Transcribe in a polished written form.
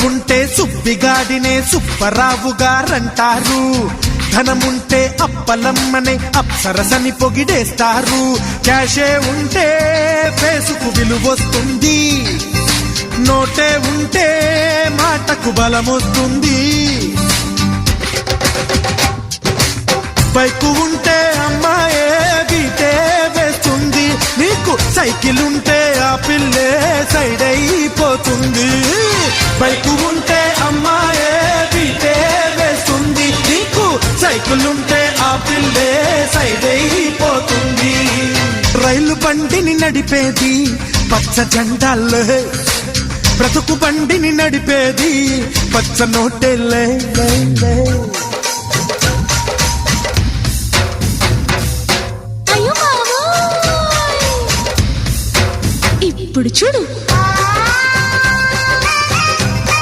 సొమ్ముంటే సుబ్బిగాడినే సుబ్బరావు గారంటారు. ధనముంటే అప్పలమ్మనే అప్సరసని పొగిడేస్తారు. క్యాషే ఉంటే ఫేసుకు విలువొస్తుంది, నోటే ఉంటే మాటకు బలమొస్తుంది. బైకు ఉంటే అమ్మాయే బీటే వేస్తుంది, నీకు సైకిల్ ఉంటే ఆ పిల్లే సైడ్ అయిపోతుంది. బైకు ఉంటే అమ్మాయే బీటే వేస్తుంది, నీకు సైకిల్ ఉంటే ఆ పిల్లే సైడ్ అయిపోతుంది. రైలు బండిని నడిపేది పచ్చ జెండాలే, బ్రతుకు బండిని నడిపేది పచ్చ నోటేలే.